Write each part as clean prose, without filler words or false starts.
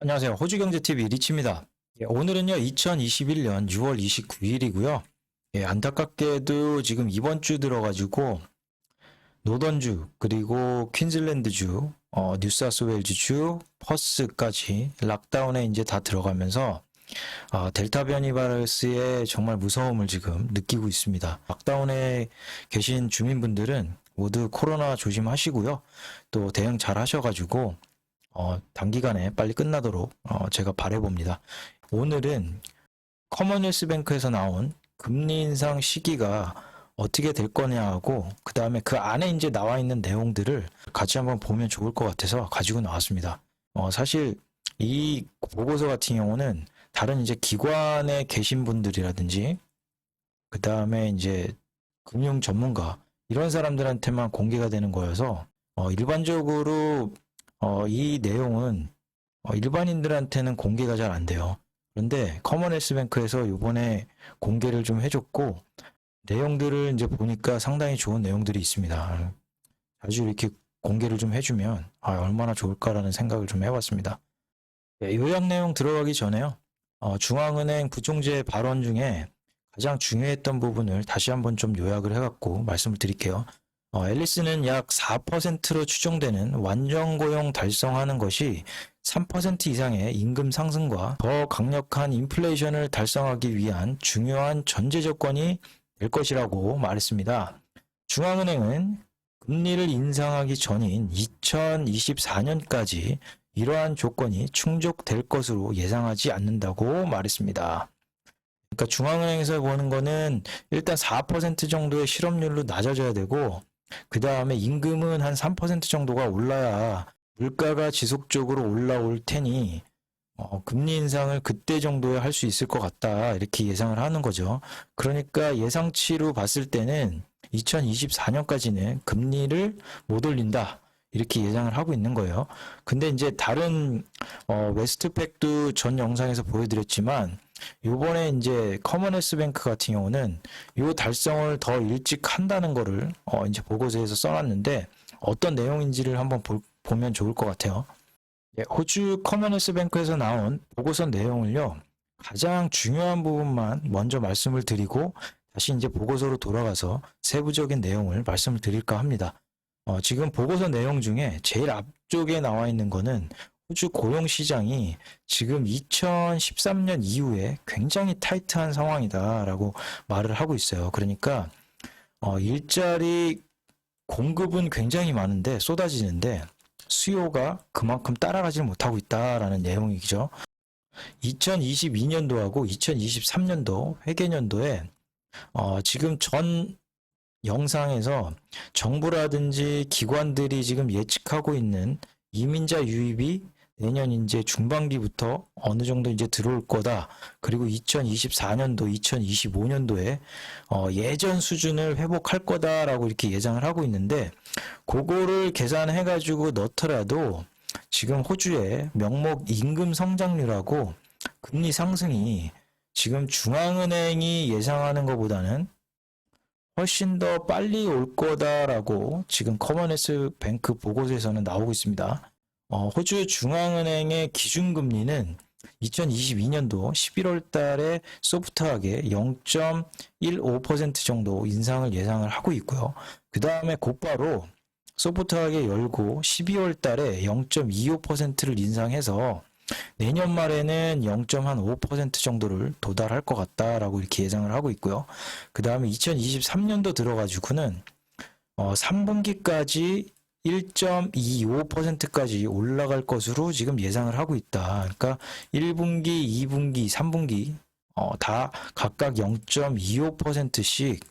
안녕하세요. 호주경제TV 리치입니다. 오늘은요, 2021년 6월 29일이고요. 안타깝게도 지금 이번 주 들어가지고 노던주, 그리고 퀸즐랜드주, 뉴사우스웨일즈주, 퍼스까지 락다운에 이제 다 들어가면서 델타 변이 바이러스의 정말 무서움을 지금 느끼고 있습니다. 락다운에 계신 주민분들은 모두 코로나 조심하시고요. 또 대응 잘 하셔가지고 단기간에 빨리 끝나도록 제가 바라봅니다. 오늘은 커먼웰스 뱅크에서 나온 금리 인상 시기가 어떻게 될 거냐고, 그 다음에 그 안에 이제 나와 있는 내용들을 같이 한번 보면 좋을 것 같아서 가지고 나왔습니다. 사실 이 보고서 같은 경우는 다른 이제 기관에 계신 분들이라든지, 그 다음에 이제 금융 전문가, 이런 사람들한테만 공개가 되는 거여서 일반적으로 이 내용은 일반인들한테는 공개가 잘 안 돼요. 그런데 커먼웰스 뱅크에서 이번에 공개를 좀 해줬고, 내용들을 이제 보니까 상당히 좋은 내용들이 있습니다. 자주 이렇게 공개를 좀 해주면 얼마나 좋을까라는 생각을 좀 해봤습니다. 요약 내용 들어가기 전에요. 중앙은행 부총재 발언 중에 가장 중요했던 부분을 다시 한번 좀 요약을 해갖고 말씀을 드릴게요. 앨리스는 약 4%로 추정되는 완전 고용 달성하는 것이 3% 이상의 임금 상승과 더 강력한 인플레이션을 달성하기 위한 중요한 전제 조건이 될 것이라고 말했습니다. 중앙은행은 금리를 인상하기 전인 2024년까지 이러한 조건이 충족될 것으로 예상하지 않는다고 말했습니다. 그러니까 중앙은행에서 보는 거는 일단 4% 정도의 실업률로 낮아져야 되고, 그 다음에 임금은 한 3% 정도가 올라야 물가가 지속적으로 올라올 테니 금리 인상을 그때 정도에 할 수 있을 것 같다, 이렇게 예상을 하는 거죠. 그러니까 예상치로 봤을 때는 2024년까지는 금리를 못 올린다, 이렇게 예상을 하고 있는 거예요. 근데 이제 다른 웨스트팩도 전 영상에서 보여드렸지만, 요번에 이제 커먼웰스 뱅크 같은 경우는 요 달성을 더 일찍 한다는 거를 이제 보고서에서 써놨는데, 어떤 내용인지를 한번 보면 좋을 것 같아요. 호주 커먼웰스 뱅크에서 나온 보고서 내용을요, 가장 중요한 부분만 먼저 말씀을 드리고 다시 이제 보고서로 돌아가서 세부적인 내용을 말씀을 드릴까 합니다. 지금 보고서 내용 중에 제일 앞쪽에 나와 있는 거는 호주 고용 시장이 지금 2013년 이후에 굉장히 타이트한 상황이다라고 말을 하고 있어요. 그러니까 일자리 공급은 굉장히 많은데, 쏟아지는데 수요가 그만큼 따라가지 못하고 있다라는 내용이죠. 2022년도하고 2023년도 회계년도에 지금 전 영상에서 정부라든지 기관들이 지금 예측하고 있는 이민자 유입이 내년 이제 중반기부터 어느 정도 이제 들어올 거다. 그리고 2024년도, 2025년도에 예전 수준을 회복할 거다라고 이렇게 예상을 하고 있는데, 그거를 계산해가지고 넣더라도 지금 호주의 명목 임금 성장률하고 금리 상승이 지금 중앙은행이 예상하는 것보다는 훨씬 더 빨리 올 거다라고 지금 커먼웰스 뱅크 보고서에서는 나오고 있습니다. 호주 중앙은행의 기준금리는 2022년도 11월 달에 소프트하게 0.15% 정도 인상을 예상을 하고 있고요. 그 다음에 곧바로 소프트하게 열고 12월 달에 0.25%를 인상해서 내년 말에는 0.5% 정도를 도달할 것 같다라고 이렇게 예상을 하고 있고요. 그 다음에 2023년도 들어가지고는 3분기까지 1.25%까지 올라갈 것으로 지금 예상을 하고 있다. 그러니까 1분기, 2분기, 3분기 다 각각 0.25%씩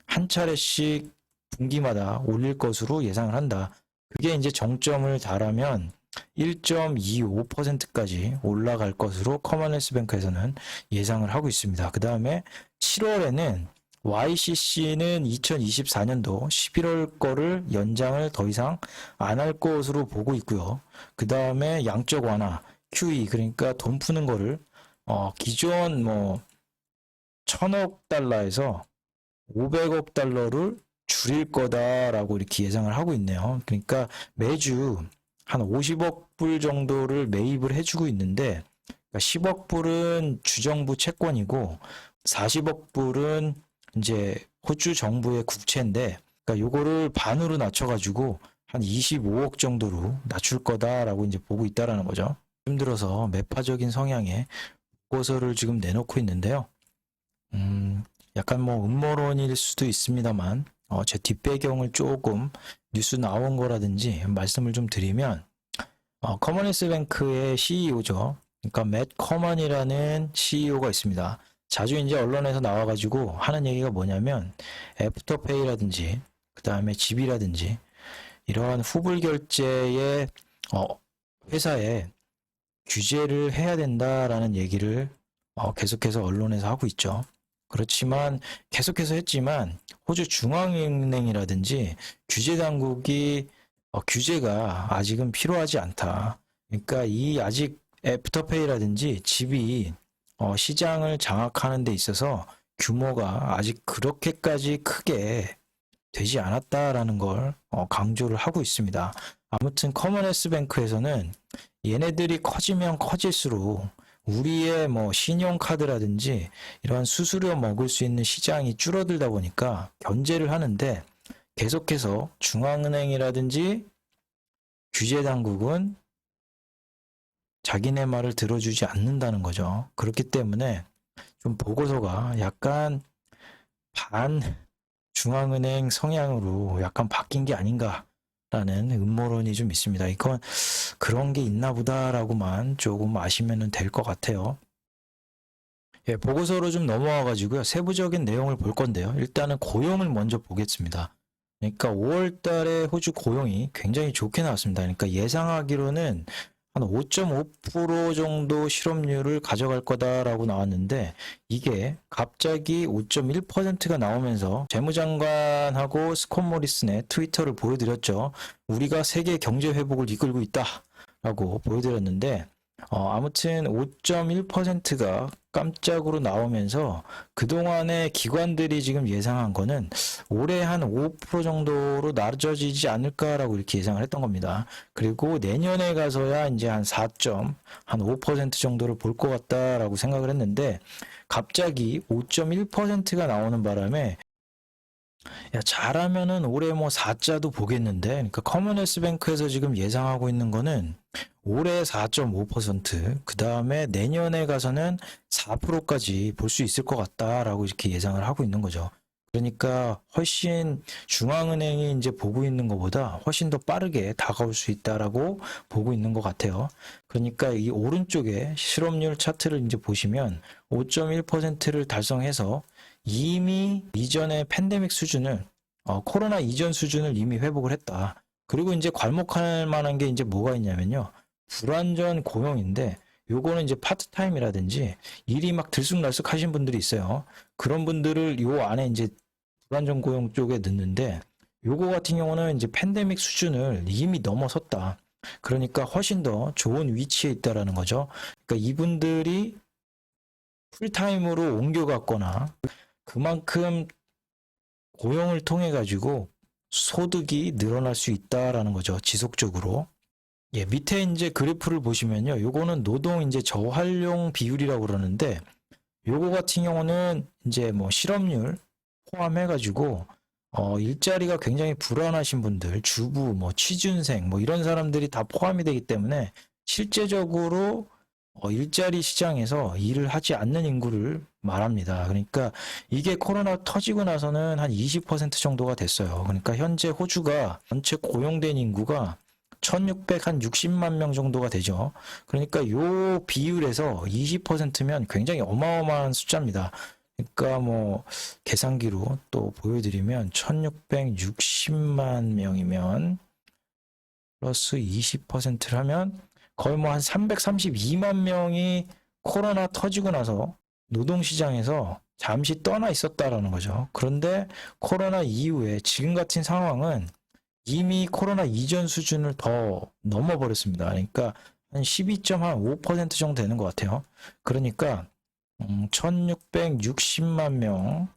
한 차례씩 분기마다 올릴 것으로 예상을 한다. 그게 이제 정점을 달하면 1.25%까지 올라갈 것으로 커먼웰스 뱅크에서는 예상을 하고 있습니다. 그 다음에 7월에는 YCC는 2024년도 11월 거를 연장을 더 이상 안 할 것으로 보고 있고요. 그 다음에 양적 완화, QE, 그러니까 돈 푸는 거를 기존 1000억 달러에서 500억 달러를 줄일 거다라고 이렇게 예상을 하고 있네요. 그러니까 매주 한 50억 불 정도를 매입을 해주고 있는데, 그러니까 10억 불은 주정부 채권이고 40억 불은 이제 호주 정부의 국채인데, 그러니까 요거를 반으로 낮춰가지고 한 25억 정도로 낮출 거다라고 이제 보고 있다라는 거죠. 요즘 들어서 매파적인 성향의 보고서를 지금 내놓고 있는데요. 약간 뭐 음모론일 수도 있습니다만, 제 뒷배경을 조금 뉴스 나온 거라든지 말씀을 좀 드리면, 커머니스 뱅크의 CEO죠. 그러니까 맷 커먼이라는 CEO가 있습니다. 자주 이제 언론에서 나와가지고 하는 얘기가 뭐냐면, 애프터페이라든지 그 다음에 집이라든지 이러한 후불 결제의 회사에 규제를 해야 된다라는 얘기를 계속해서 언론에서 하고 있죠. 그렇지만 계속해서 했지만 호주 중앙은행이라든지 규제 당국이 규제가 아직은 필요하지 않다. 그러니까 이 아직 애프터페이라든지 집이 시장을 장악하는 데 있어서 규모가 아직 그렇게까지 크게 되지 않았다라는 걸 강조를 하고 있습니다. 아무튼 커머니스 뱅크에서는 얘네들이 커지면 커질수록 우리의 뭐 신용카드라든지 이러한 수수료 먹을 수 있는 시장이 줄어들다 보니까 견제를 하는데, 계속해서 중앙은행이라든지 규제 당국은 자기네 말을 들어주지 않는다는 거죠. 그렇기 때문에 좀 보고서가 약간 반 중앙은행 성향으로 약간 바뀐 게 아닌가라는 음모론이 좀 있습니다. 이건 그런 게 있나 보다라고만 조금 아시면 될 것 같아요. 예, 보고서로 좀 넘어와 가지고요. 세부적인 내용을 볼 건데요. 일단은 고용을 먼저 보겠습니다. 그러니까 5월 달에 호주 고용이 굉장히 좋게 나왔습니다. 그러니까 예상하기로는 한 5.5% 정도 실업률을 가져갈 거다라고 나왔는데, 이게 갑자기 5.1%가 나오면서 재무장관하고 스콧 모리슨의 트위터를 보여드렸죠. 우리가 세계 경제 회복을 이끌고 있다라고 보여드렸는데, 아무튼 5.1%가 깜짝으로 나오면서 그동안의 기관들이 지금 예상한 거는 올해 한 5% 정도로 낮아지지 않을까라고 이렇게 예상을 했던 겁니다. 그리고 내년에 가서야 이제 한 4.5% 정도를 볼 것 같다라고 생각을 했는데, 갑자기 5.1%가 나오는 바람에 야, 잘하면은 올해 뭐 4자도 보겠는데, 그러니까 커머니스 뱅크에서 지금 예상하고 있는 거는 올해 4.5%, 그 다음에 내년에 가서는 4%까지 볼 수 있을 것 같다라고 이렇게 예상을 하고 있는 거죠. 그러니까 훨씬 중앙은행이 이제 보고 있는 것보다 훨씬 더 빠르게 다가올 수 있다라고 보고 있는 것 같아요. 그러니까 이 오른쪽에 실업률 차트를 이제 보시면 5.1%를 달성해서 이미 이전의 팬데믹 수준을, 코로나 이전 수준을 이미 회복을 했다. 그리고 이제 괄목할 만한 게 이제 뭐가 있냐면요. 불완전 고용인데, 요거는 이제 파트타임이라든지 일이 막 들쑥날쑥 하신 분들이 있어요. 그런 분들을 요 안에 이제 불완전 고용 쪽에 넣는데, 요거 같은 경우는 이제 팬데믹 수준을 이미 넘어섰다. 그러니까 훨씬 더 좋은 위치에 있다라는 거죠. 그러니까 이분들이 풀타임으로 옮겨갔거나 그만큼 고용을 통해 가지고 소득이 늘어날 수 있다라는 거죠. 지속적으로. 예, 밑에 이제 그래프를 보시면요. 요거는 노동 이제 저활용 비율이라고 그러는데, 요거 같은 경우는 이제 뭐 실업률 포함해 가지고 일자리가 굉장히 불안하신 분들, 주부, 뭐 취준생, 뭐 이런 사람들이 다 포함이 되기 때문에 실제적으로 일자리 시장에서 일을 하지 않는 인구를 말합니다. 그러니까 이게 코로나 터지고 나서는 한 20% 정도가 됐어요. 그러니까 현재 호주가 전체 고용된 인구가 1660만 명 정도가 되죠. 그러니까 요 비율에서 20%면 굉장히 어마어마한 숫자입니다. 그러니까 뭐 계산기로 또 보여드리면 1660만 명이면 플러스 20%를 하면 거의 뭐 한 332만 명이 코로나 터지고 나서 노동시장에서 잠시 떠나 있었다라는 거죠. 그런데 코로나 이후에 지금 같은 상황은 이미 코로나 이전 수준을 더 넘어버렸습니다. 그러니까 한 12.5% 정도 되는 것 같아요. 그러니까 1660만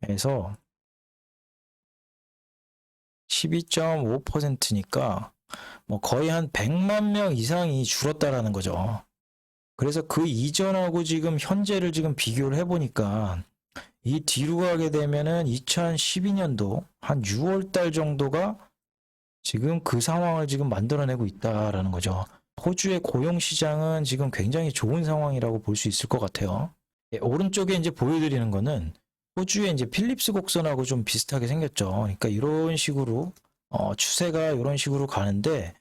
명에서 12.5%니까 뭐 거의 한 100만 명 이상이 줄었다라는 거죠. 그래서 그 이전하고 지금 현재를 지금 비교를 해보니까 이 뒤로 가게 되면은 2012년도 한 6월 달 정도가 지금 그 상황을 지금 만들어내고 있다라는 거죠. 호주의 고용 시장은 지금 굉장히 좋은 상황이라고 볼 수 있을 것 같아요. 예, 오른쪽에 이제 보여드리는 거는 호주의 이제 필립스 곡선하고 좀 비슷하게 생겼죠. 그러니까 이런 식으로 추세가 이런 식으로 가는데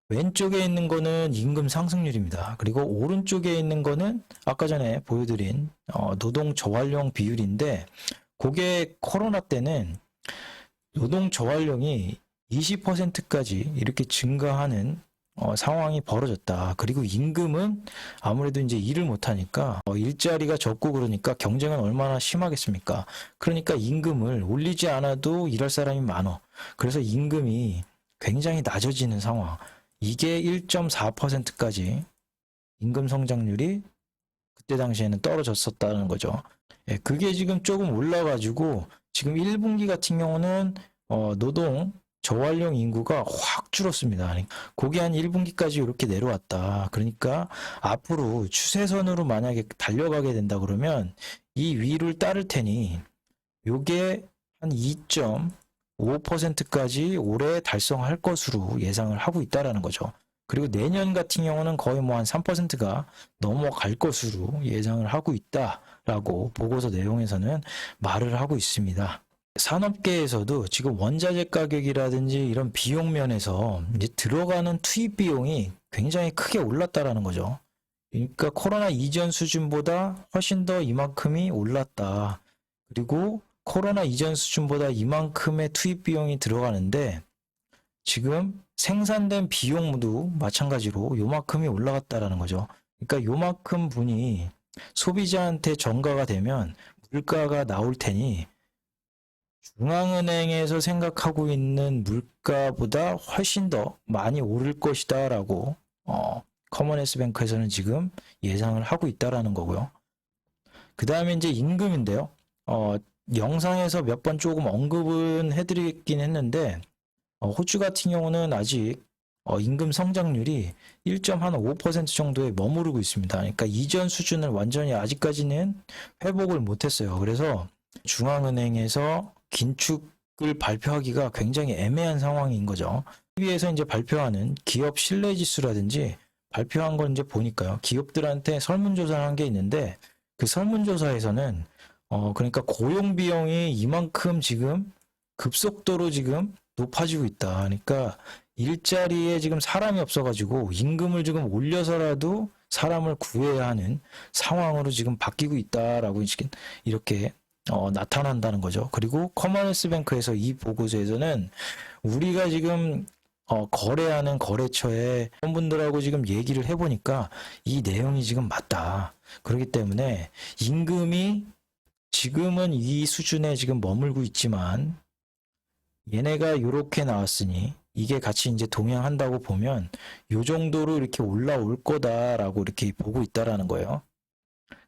왼쪽에 있는 거는 임금 상승률입니다. 그리고 오른쪽에 있는 거는 아까 전에 보여드린 노동 저활용 비율인데 그게 코로나 때는 노동 저활용이 20%까지 이렇게 증가하는 상황이 벌어졌다. 그리고 임금은 아무래도 이제 일을 못하니까 일자리가 적고 그러니까 경쟁은 얼마나 심하겠습니까? 그러니까 임금을 올리지 않아도 일할 사람이 많어. 그래서 임금이 굉장히 낮아지는 상황. 이게 1.4%까지 임금 성장률이 그때 당시에는 떨어졌었다는 거죠. 예, 그게 지금 조금 올라가지고 지금 1분기 같은 경우는 노동 저활용 인구가 확 줄었습니다. 그게 한 1분기까지 이렇게 내려왔다. 그러니까 앞으로 추세선으로 만약에 달려가게 된다 그러면 이 위를 따를 테니 요게 한 2.5%까지 올해 달성할 것으로 예상을 하고 있다라는 거죠. 그리고 내년 같은 경우는 거의 뭐 한 3%가 넘어갈 것으로 예상을 하고 있다라고 보고서 내용에서는 말을 하고 있습니다. 산업계에서도 지금 원자재 가격이라든지 이런 비용 면에서 이제 들어가는 투입 비용이 굉장히 크게 올랐다라는 거죠. 그러니까 코로나 이전 수준보다 훨씬 더 이만큼이 올랐다. 그리고 코로나 이전 수준보다 이만큼의 투입 비용이 들어가는데 지금 생산된 비용도 마찬가지로 요만큼이 올라갔다라는 거죠. 그러니까 요만큼 분이 소비자한테 전가가 되면 물가가 나올 테니 중앙은행에서 생각하고 있는 물가보다 훨씬 더 많이 오를 것이다라고 커머넌스뱅크에서는 지금 예상을 하고 있다라는 거고요. 그 다음에 이제 임금인데요. 영상에서 몇 번 조금 언급은 해드리긴 했는데 호주 같은 경우는 아직 임금 성장률이 1.5% 정도에 머무르고 있습니다. 그러니까 이전 수준을 완전히 아직까지는 회복을 못했어요. 그래서 중앙은행에서 긴축을 발표하기가 굉장히 애매한 상황인 거죠. TV에서 이제 발표하는 기업 신뢰 지수라든지 발표한 건 이제 보니까요. 기업들한테 설문조사를 한 게 있는데 그 설문조사에서는 그러니까 고용 비용이 이만큼 지금 급속도로 지금 높아지고 있다. 그러니까 일자리에 지금 사람이 없어가지고 임금을 지금 올려서라도 사람을 구해야 하는 상황으로 지금 바뀌고 있다라고 이렇게 나타난다는 거죠. 그리고 커머넌스뱅크에서 이 보고서에서는 우리가 지금 거래하는 거래처에 그런 분들하고 지금 얘기를 해보니까 이 내용이 지금 맞다. 그렇기 때문에 임금이 지금은 이 수준에 지금 머물고 있지만 얘네가 이렇게 나왔으니 이게 같이 이제 동행한다고 보면 요 정도로 이렇게 올라올 거다라고 이렇게 보고 있다라는 거예요.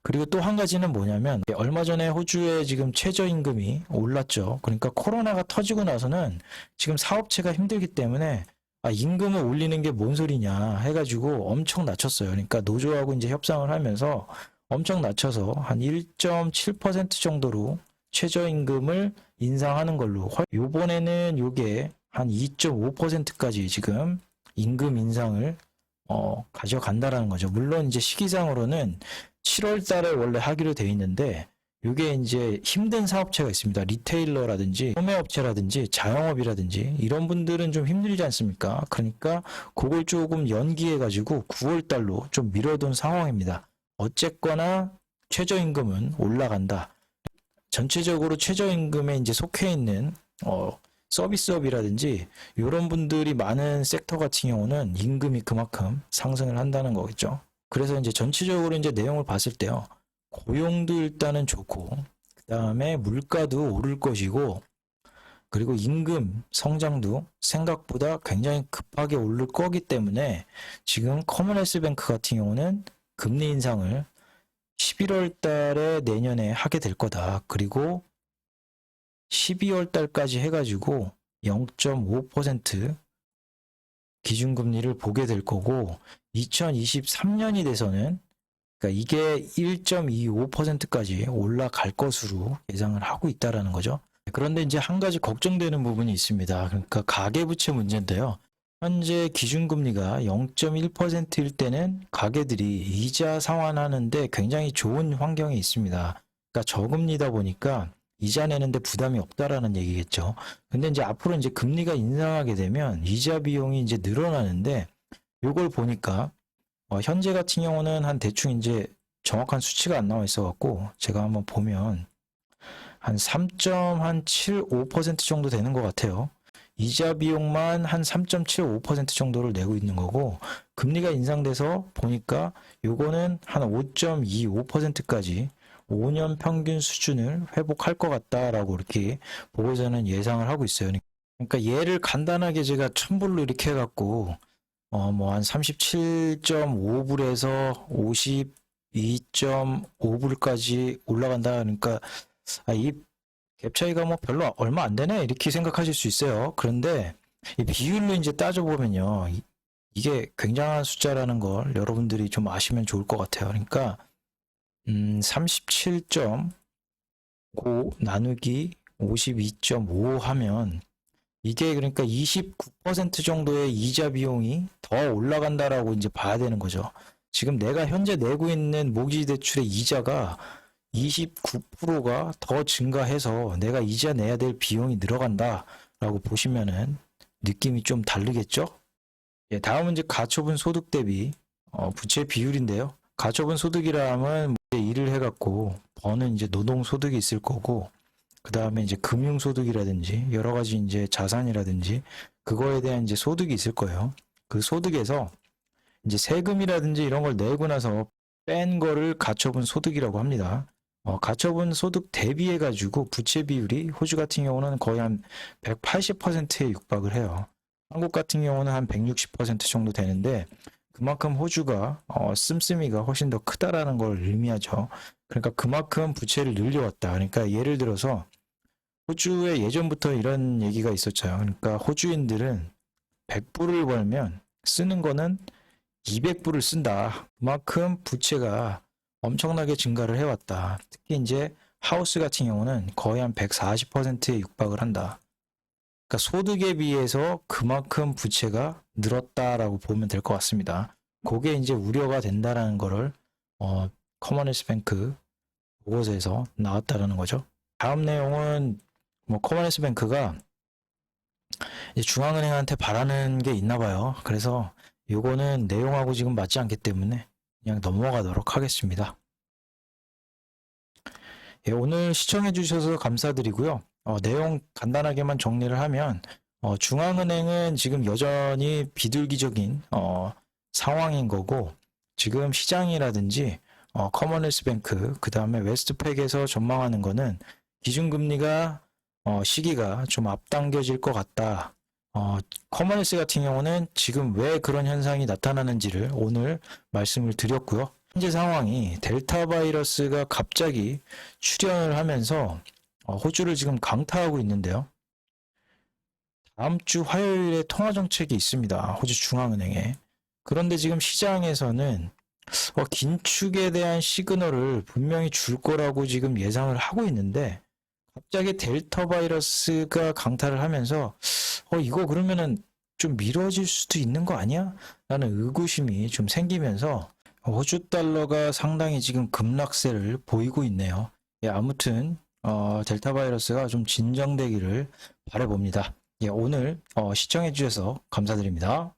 그리고 또 한 가지는 뭐냐면 얼마 전에 호주의 지금 최저임금이 올랐죠. 그러니까 코로나가 터지고 나서는 지금 사업체가 힘들기 때문에 임금을 올리는 게 뭔 소리냐 해가지고 엄청 낮췄어요. 그러니까 노조하고 이제 협상을 하면서 엄청 낮춰서 한 1.7% 정도로 최저임금을 인상하는 걸로 요번에는 요게 한 2.5%까지 지금 임금 인상을 가져간다라는 거죠. 물론 이제 시기상으로는 7월 달에 원래 하기로 돼 있는데 이게 이제 힘든 사업체가 있습니다. 리테일러라든지 소매업체라든지 자영업이라든지 이런 분들은 좀 힘들지 않습니까? 그러니까 그걸 조금 연기해 가지고 9월 달로 좀 미뤄둔 상황입니다. 어쨌거나 최저임금은 올라간다. 전체적으로 최저임금에 이제 속해 있는 서비스업이라든지 이런 분들이 많은 섹터 같은 경우는 임금이 그만큼 상승을 한다는 거겠죠. 그래서 이제 전체적으로 이제 내용을 봤을 때요. 고용도 일단은 좋고, 그 다음에 물가도 오를 것이고, 그리고 임금 성장도 생각보다 굉장히 급하게 오를 거기 때문에 지금 커머넌스뱅크 같은 경우는 금리 인상을 11월 달에 내년에 하게 될 거다. 그리고 12월 달까지 해가지고 0.5% 기준금리를 보게 될 거고 2023년이 돼서는 그러니까 이게 1.25%까지 올라갈 것으로 예상을 하고 있다라는 거죠. 그런데 이제 한 가지 걱정되는 부분이 있습니다. 그러니까 가계부채 문제인데요. 현재 기준금리가 0.1%일 때는 가계들이 이자 상환하는데 굉장히 좋은 환경에 있습니다. 그러니까 저금리다 보니까 이자 내는데 부담이 없다라는 얘기겠죠. 근데 이제 앞으로 이제 금리가 인상하게 되면 이자 비용이 이제 늘어나는데 요걸 보니까 현재 같은 경우는 한 대충 이제 정확한 수치가 안 나와 있어 갖고 제가 한번 보면 한 3.75% 정도 되는 것 같아요. 이자 비용만 한 3.75% 정도를 내고 있는 거고 금리가 인상돼서 보니까 요거는 한 5.25%까지 5년 평균 수준을 회복할 것 같다라고 이렇게 보고서는 예상을 하고 있어요. 그러니까 얘를 간단하게 제가 첨불로 이렇게 해갖고 뭐 한 37.5불에서 52.5불까지 올라간다. 그러니까 이 갭 차이가 뭐 별로 얼마 안 되네 이렇게 생각하실 수 있어요. 그런데 이 비율로 이제 따져보면요, 이게 굉장한 숫자라는 걸 여러분들이 좀 아시면 좋을 것 같아요. 그러니까 37.5 나누기 52.5 하면 이게 그러니까 29% 정도의 이자 비용이 더 올라간다라고 이제 봐야 되는 거죠. 지금 내가 현재 내고 있는 모기지 대출의 이자가 29%가 더 증가해서 내가 이자 내야 될 비용이 늘어간다라고 보시면은 느낌이 좀 다르겠죠? 예, 다음은 이제 가처분 소득 대비 부채 비율인데요. 가처분 소득이라 하면 이제 일을 해갖고 버는 이제 노동 소득이 있을 거고, 그 다음에 이제 금융 소득이라든지 여러 가지 이제 자산이라든지 그거에 대한 이제 소득이 있을 거예요. 그 소득에서 이제 세금이라든지 이런 걸 내고 나서 뺀 거를 가처분 소득이라고 합니다. 가처분 소득 대비해 가지고 부채 비율이 호주 같은 경우는 거의 한 180%에 육박을 해요. 한국 같은 경우는 한 160% 정도 되는데 그만큼 호주가 씀씀이가 훨씬 더 크다라는 걸 의미하죠. 그러니까 그만큼 부채를 늘려왔다. 그러니까 예를 들어서 호주에 예전부터 이런 얘기가 있었죠. 그러니까 호주인들은 100불을 벌면 쓰는 거는 200불을 쓴다. 그만큼 부채가 엄청나게 증가를 해왔다. 특히 이제 하우스 같은 경우는 거의 한 140%에 육박을 한다. 그러니까 소득에 비해서 그만큼 부채가 늘었다라고 보면 될 것 같습니다. 그게 이제 우려가 된다라는 거를 커먼웰스 뱅크 보고서에서 나왔다라는 거죠. 다음 내용은 뭐 커먼웰스 뱅크가 이제 중앙은행한테 바라는 게 있나 봐요. 그래서 요거는 내용하고 지금 맞지 않기 때문에 그냥 넘어가도록 하겠습니다. 예, 오늘 시청해 주셔서 감사드리고요. 내용 간단하게만 정리를 하면 중앙은행은 지금 여전히 비둘기적인 상황인 거고, 지금 시장이라든지 커먼웰스 뱅크 그 다음에 웨스트팩에서 전망하는 거는 기준금리가 시기가 좀 앞당겨질 것 같다. 커먼웰스 같은 경우는 지금 왜 그런 현상이 나타나는지를 오늘 말씀을 드렸고요. 현재 상황이 델타 바이러스가 갑자기 출현을 하면서 호주를 지금 강타하고 있는데요. 다음 주 화요일에 통화 정책이 있습니다. 호주 중앙은행에. 그런데 지금 시장에서는 긴축에 대한 시그널을 분명히 줄 거라고 지금 예상을 하고 있는데 갑자기 델타 바이러스가 강타를 하면서 이거 그러면은 좀 미뤄질 수도 있는 거 아니야? 라는 의구심이 좀 생기면서 호주 달러가 상당히 지금 급락세를 보이고 있네요. 예, 아무튼 델타 바이러스가 좀 진정되기를 바라봅니다. 예, 오늘 시청해 주셔서 감사드립니다.